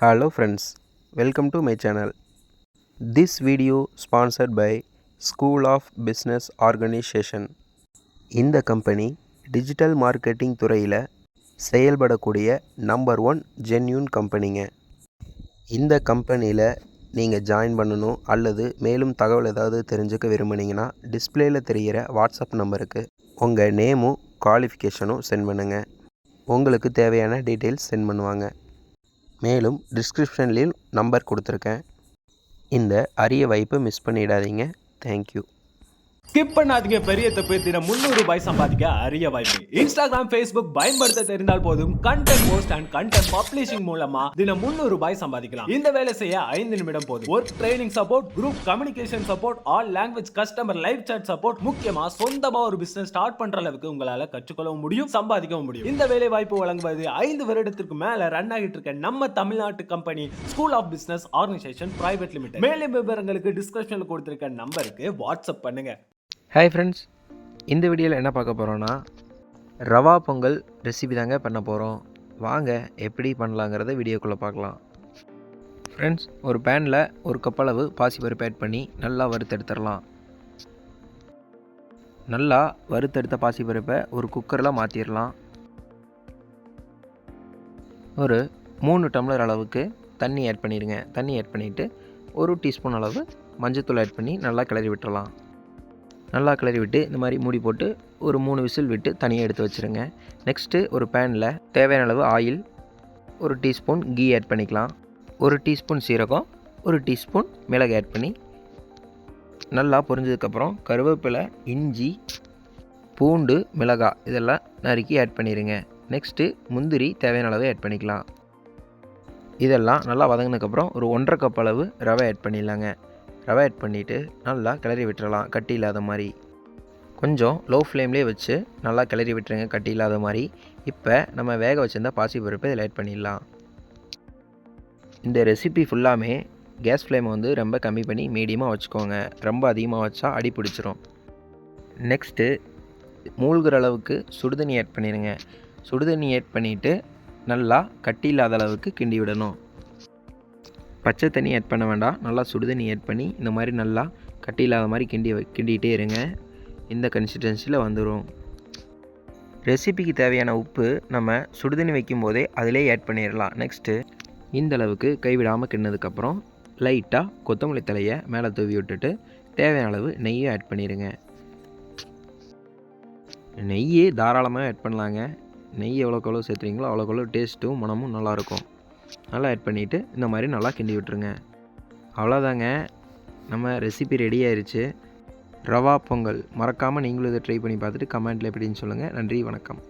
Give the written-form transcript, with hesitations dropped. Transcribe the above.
Hello friends, welcome to my channel. This video sponsored by School of Business Organization. இந்த company digital marketing துறையில் செயல்படக்கூடிய number 1 genuine கம்பெனிங்க. இந்த கம்பெனியில் நீங்கள் join பண்ணணும் அல்லது மேலும் தகவல் ஏதாவது தெரிஞ்சுக்க விரும்புனீங்கன்னா டிஸ்பிளேயில் தெரிகிற வாட்ஸ்அப் நம்பருக்கு உங்கள் நேமும் குவாலிஃபிகேஷனும் சென்ட் பண்ணுங்கள். உங்களுக்கு தேவையான டீட்டெயில்ஸ் சென்ட் பண்ணுவாங்க. மேலும் டிஸ்கிரிப்ஷன்லேயும் நம்பர் கொடுத்துருக்கேன். இந்த அரிய வாய்ப்பை மிஸ் பண்ணிடாதீங்க. தேங்க்யூ. ஸ்கிப் பண்ணாதீங்க. பெரிய தப்பு. தினம் 300 ரூபாய் சம்பாதிக்க அரிய வாய்ப்பு. இன்ஸ்டாகிராம், ஃபேஸ்புக் பயன்படுத்த தெரிந்தால் போதும். Content post and content publishing மூலமா தினம் 300 ரூபாய் சம்பாதிக்கலாம். இந்த வேலை செய்ய 5 நிமிடம் போதும். Work training support, group communication support, all language customer live chat support, முக்கியமா சொந்தமா ஒரு பிசினஸ் ஸ்டார்ட் பண்ற அளவுக்கு உங்களால கற்றுக்கொள்ளவும் முடியும், சம்பாதிக்கவும் முடியும். இந்த வேலை வாய்ப்பு வழங்குவது 5 வருடத்திற்கு மேல ரன் ஆகிட்டு இருக்க நம்ம தமிழ்நாட்டு company school of business organisation private limited. மேலும் விவரங்களுக்கு டிஸ்கிரிப்ஷன்ல கொடுத்திருக்க நம்பருக்கு வாட்ஸ்அப் பண்ணுங்க. ஹாய் ஃப்ரெண்ட்ஸ், இந்த வீடியோவில் என்ன பார்க்க போகிறோன்னா ரவா பொங்கல் ரெசிபி தாங்க பண்ண போகிறோம். வாங்க எப்படி பண்ணலாங்கிறத வீடியோக்குள்ளே பார்க்கலாம். ஃப்ரெண்ட்ஸ், ஒரு பேனில் ஒரு கப் அளவு பாசிப்பருப்பு ஆட் பண்ணி நல்லா வறுத்தெடுத்துடலாம். நல்லா வறுத்தெடுத்த பாசிப்பருப்பை ஒரு குக்கரில் மாற்றிடலாம். ஒரு 3 டம்ளர் அளவுக்கு தண்ணி ஆட் பண்ணிடுங்க. தண்ணி ஆட் பண்ணிவிட்டு 1 டீஸ்பூன் அளவு மஞ்சத்தூள் ஆட் பண்ணி நல்லா கிளறி விட்டுறலாம். நல்லா கிளறி விட்டு இந்த மாதிரி மூடி போட்டு ஒரு 3 விசில் விட்டு தனியாக எடுத்து வச்சுருங்க. நெக்ஸ்ட்டு ஒரு பேனில் தேவையான அளவு ஆயில், 1 டீஸ்பூன் கீ ஆட் பண்ணிக்கலாம். 1 டீஸ்பூன் சீரகம், 1 டீஸ்பூன் மிளகு ஆட் பண்ணி நல்லா பொரிஞ்சதுக்கப்புறம் கருவேப்பிலை, இஞ்சி, பூண்டு, மிளகாய் இதெல்லாம் நறுக்கி ஆட் பண்ணிடுங்க. நெக்ஸ்ட்டு முந்திரி தேவையான அளவு ஆட் பண்ணிக்கலாம். இதெல்லாம் நல்லா வதங்கினதுக்கப்புறம் ஒரு 1.5 கப் அளவு ரவை ஆட் பண்ணிடலாங்க. ரவை ஆட் பண்ணிவிட்டு நல்லா கிளறி விட்டுறலாம், கட்டி இல்லாத மாதிரி. கொஞ்சம் லோ ஃப்ளேம்லேயே வச்சு நல்லா கிளறி விட்டுருங்க, கட்டி இல்லாத மாதிரி. இப்போ நம்ம வேக வச்சுருந்தா பாசிப்பருப்பு இதில் ஆட் பண்ணிடலாம். இந்த ரெசிபி ஃபுல்லாமே கேஸ் ஃப்ளேமை வந்து ரொம்ப கம்மி பண்ணி மீடியமாக வச்சுக்கோங்க. ரொம்ப அதிகமாக வச்சா அடி பிடிச்சிரும். நெக்ஸ்ட்டு மூழ்கிற அளவுக்கு சுடுதண்ணி ஆட் பண்ணிடுங்க. சுடுதண்ணி ஆட் பண்ணிவிட்டு நல்லா கட்டி இல்லாத அளவுக்கு கிண்டி விடணும். பச்சை தண்ணி ஆட் பண்ண வேண்டாம். நல்லா சுடுதண்ணி ஆட் பண்ணி இந்த மாதிரி நல்லா கட்டி இல்லாத மாதிரி கிண்டிகிட்டே இருங்க. இந்த கன்சிஸ்டன்சியில் வந்துடும். ரெசிபிக்கு தேவையான உப்பு நம்ம சுடுதண்ணி வைக்கும்போதே அதிலே ஆட் பண்ணிடலாம். நெக்ஸ்ட்டு இந்த அளவுக்கு கைவிடாமல் கிண்ணதுக்கப்புறம் லைட்டாக கொத்தமல்லி தலையை மேலே தூவி விட்டுட்டு தேவையான அளவு நெய்யை ஆட் பண்ணிடுங்க. நெய்யே தாராளமாக ஆட் பண்ணலாங்க. நெய் எவ்வளோக்கு எவ்வளோ சேர்த்துறீங்களோ அவ்வளோக்கு எவ்வளோ டேஸ்ட்டும் மனமும் நல்லாயிருக்கும். நல்லா ஆட் பண்ணிவிட்டு இந்த மாதிரி நல்லா கிண்டி விட்டுருங்க. அவ்வளோதாங்க, நம்ம ரெசிபி ரெடி ஆயிடுச்சு. ரவா பொங்கல் மறக்காமல் நீங்களும் இதை ட்ரை பண்ணி பார்த்துட்டு கமெண்ட்டில் எப்படின்னு சொல்லுங்கள். நன்றி, வணக்கம்.